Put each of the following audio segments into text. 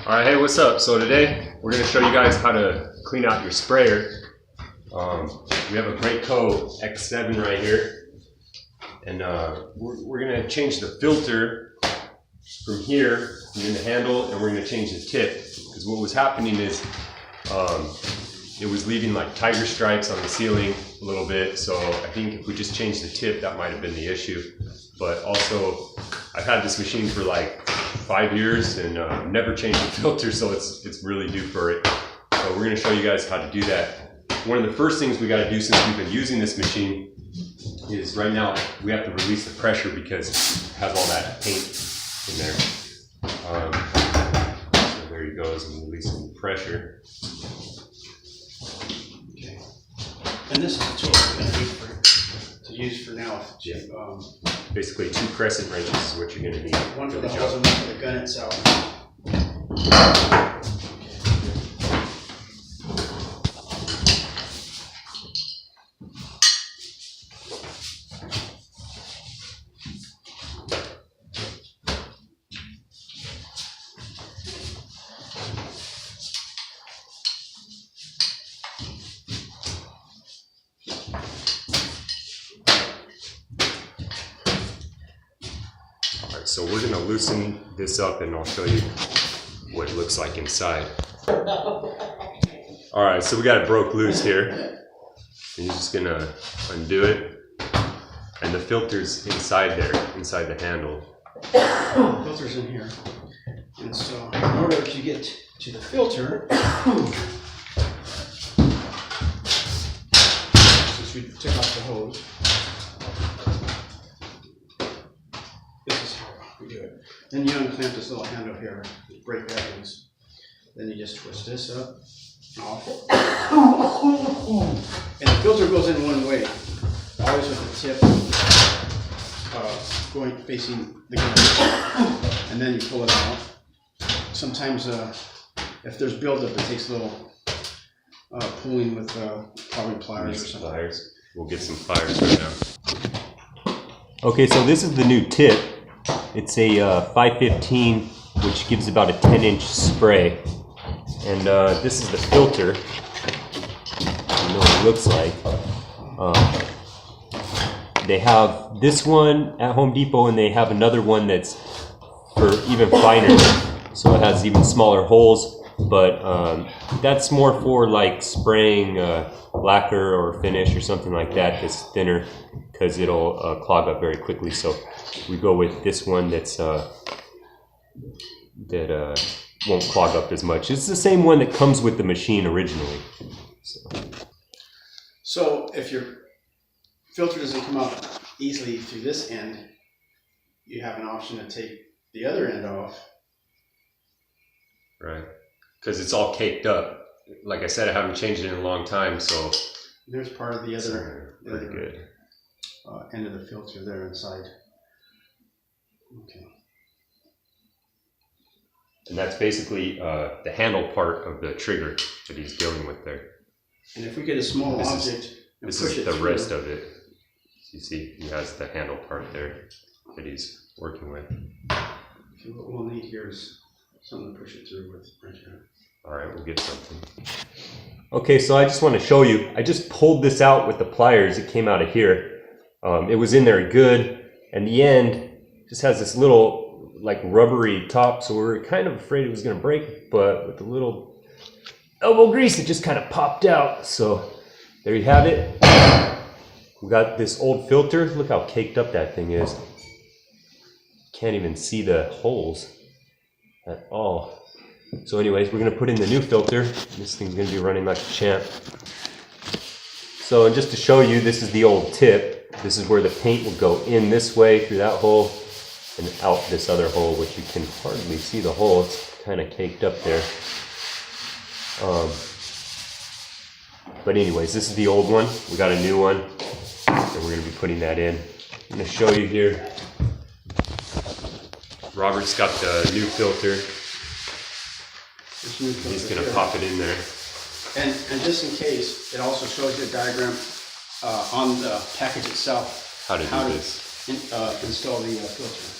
Alright, hey, what's up? So today we're going to show you guys how to clean out your sprayer. We have a Graco X7 right here, and we're going to change the filter from here, in the handle, and we're going to change the tip, because what was happening is it was leaving like tiger stripes on the ceiling a little bit. So I think if we just changed the tip, that might have been the issue. But also, I've had this machine for like 5 years and never changed the filter, so it's really due for it. So we're going to show you guys how to do that. One of the first things we got to do, since we've been using this machine, is right now we have to release the pressure because it has all that paint in there. So there he goes, and releasing the pressure. Okay. And this is the tool we're going to use for now. Yeah. Basically 2 crescent wrenches is what you're going to need. One for the hose and one for the gun itself. So we're going to loosen this up and I'll show you what it looks like inside. Alright, so we got it broke loose here. And you're just going to undo it. And the filter's inside there, inside the handle. The filter's in here. And so in order to get to the filter, since we took off the hose, we do it. Then you unclamp this little handle here, break that loose. Then you just twist this up, off. And the filter goes in one way, always with the tip going facing the gun. And then you pull it out. Sometimes if there's buildup, it takes a little pulling with probably pliers or something. Pliers. We'll get some pliers right now. Okay, so this is the new tip. It's a 515, which gives about a 10-inch spray. And this is the filter. You know what it looks like. They have this one at Home Depot, and they have another one that's for even finer. So it has even smaller holes, but that's more for like spraying lacquer or finish or something like that that's thinner, because it'll clog up very quickly. So we go with this one that's won't clog up as much. It's the same one that comes with the machine originally. So if your filter doesn't come out easily through this end, you have an option to take the other end off. Right, because it's all caked up. Like I said, I haven't changed it in a long time, so there's part of the other pretty good. End of the filter there inside. Okay. And that's basically the handle part of the trigger that he's dealing with there. And if we get a small object and this push is it the through, rest of it. You see, he has the handle part there that he's working with. Okay, what we'll need here is something to push it through with right here. All right, we'll get something. Okay, so I just want to show you. I just pulled this out with the pliers. It came out of here. It was in there good, and the end just has this little like rubbery top, so we were kind of afraid it was going to break, but with the little elbow grease it just kind of popped out. So there you have it. We got this old filter. Look how caked up that thing is. Can't even see the holes at all. So anyways, we're going to put in the new filter. This thing's going to be running like a champ. So, and just to show you, this is the old tip. This is where the paint will go in this way through that hole and out this other hole, which you can hardly see the hole. It's kind of caked up there. But anyways, this is the old one. We got a new one, and we're going to be putting that in. I'm going to show you here. Robert's got the new filter. He's going to pop it in there. And just in case, it also shows you a diagram on the package itself. How to do this. Install the filter.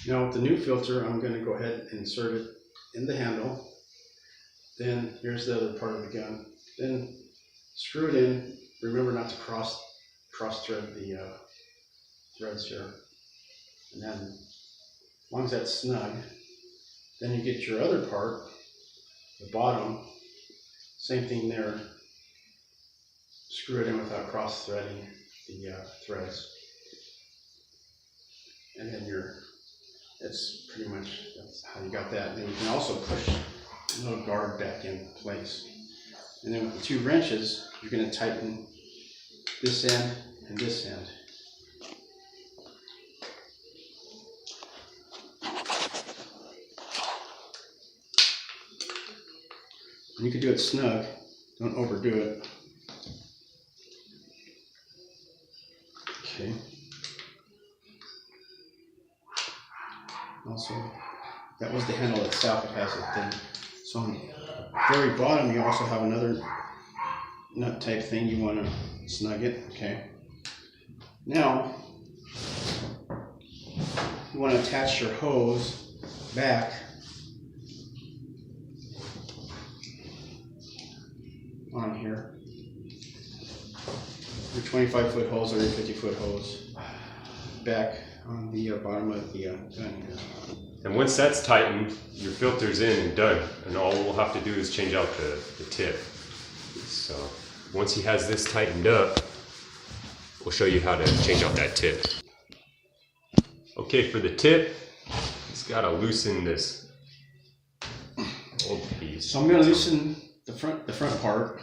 Now with the new filter, I'm going to go ahead and insert it in the handle. Then here's the other part of the gun. Then screw it in. Remember not to cross thread the threads here. And then as long as that's snug, then you get your other part, the bottom, same thing there. Screw it in without cross threading the threads. And then that's pretty much how you got that. And then you can also push a little guard back in place. And then with the 2 wrenches, you're going to tighten this end and this end. And you can do it snug, don't overdo it. Okay. Also, that was the handle itself, it has a thing. So on the very bottom, you also have another nut type thing. You want to snug it, okay. Now, you want to attach your hose back on here. Your 25-foot hose or your 50-foot hose back on the bottom of the gun here. And once that's tightened, your filter's in and done. And all we'll have to do is change out the tip. So once he has this tightened up, we'll show you how to change out that tip. Okay, for the tip, he's got to loosen this old piece. So I'm going to loosen the front part,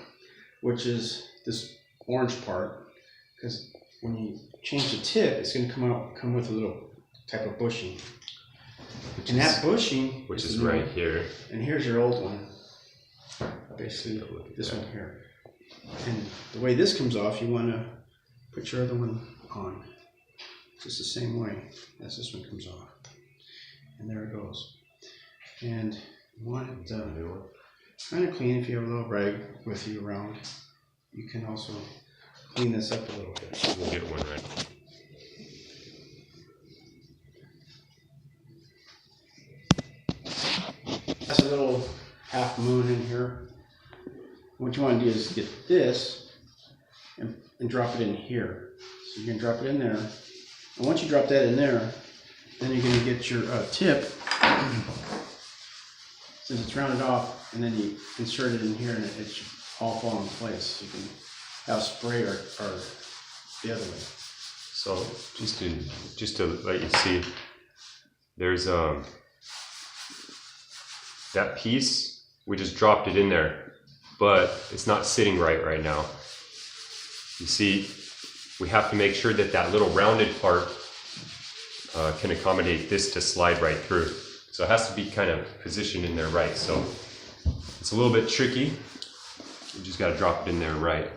which is this orange part, because when you change the tip, it's going to come with a little type of bushing. And that bushing, which is right here. And here's your old one. Basically, this one here. And the way this comes off, you want to put your other one on. Just the same way as this one comes off. And there it goes. And you want it kind of clean. If you have a little rag with you around, you can also clean this up a little bit. We'll get one right. That's a little half moon in here. What you want to do is get this and drop it in here. So you can drop it in there. And once you drop that in there, then you're going to get your tip, since it's rounded off, and then you insert it in here and it should all fall in place. You can have spray or the other way. So just to let you see, there's that piece, we just dropped it in there, but it's not sitting right now. You see, we have to make sure that that little rounded part can accommodate this to slide right through. So it has to be kind of positioned in there right. So it's a little bit tricky. You just got to drop it in there right.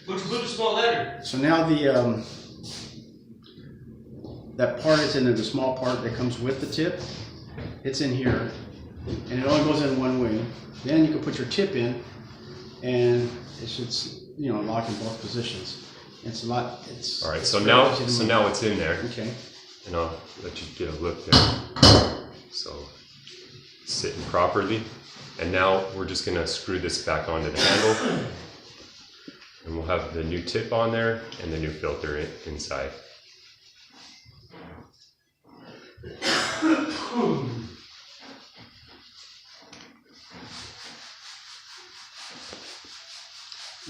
Put a small letter. So now the that part is in there, the small part that comes with the tip. It's in here, and it only goes in one way. Then you can put your tip in, and it should, you know, lock in both positions. It's a lot. It's all right. So now it's in there. Okay. And I'll let you get a look there. So it's sitting properly, and now we're just gonna screw this back onto the handle. And we'll have the new tip on there and the new filter inside.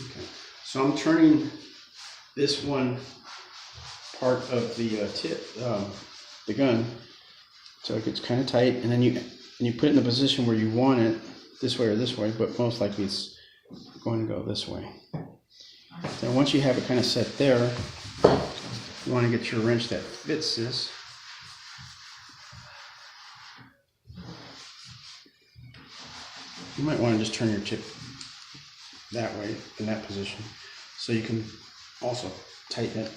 Okay, so I'm turning this one part of the tip, the gun, so it gets kind of tight, and then you put it in the position where you want it, this way or this way, but most likely it's going to go this way. Then once you have it kind of set there, you want to get your wrench that fits this. You might want to just turn your tip that way, in that position, so you can also tighten it.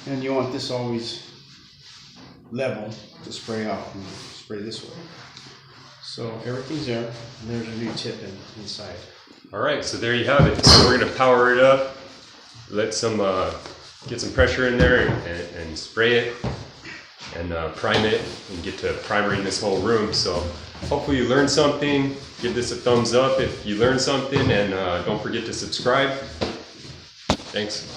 And you want this always level to spray out and spray this way. So everything's there, and there's a new tip inside. All right, so there you have it. So we're gonna power it up, let some, get some pressure in there and spray it and prime it and get to primering this whole room. So hopefully you learned something. Give this a thumbs up if you learned something, and don't forget to subscribe. Thanks.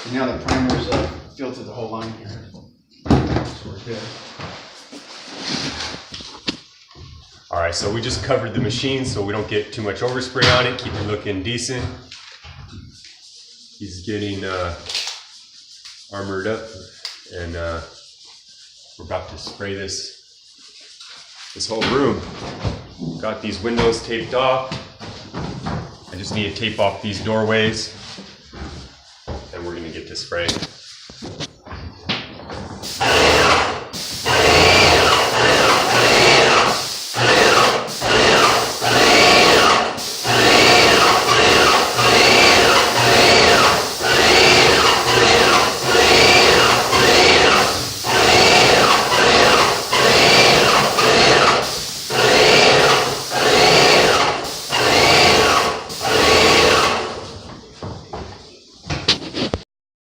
And now the primer's filled through the whole line here. So we're good. All right, so we just covered the machine so we don't get too much overspray on it, keep it looking decent. He's getting armored up, and we're about to spray this whole room. Got these windows taped off. I just need to tape off these doorways, and we're gonna get to spraying.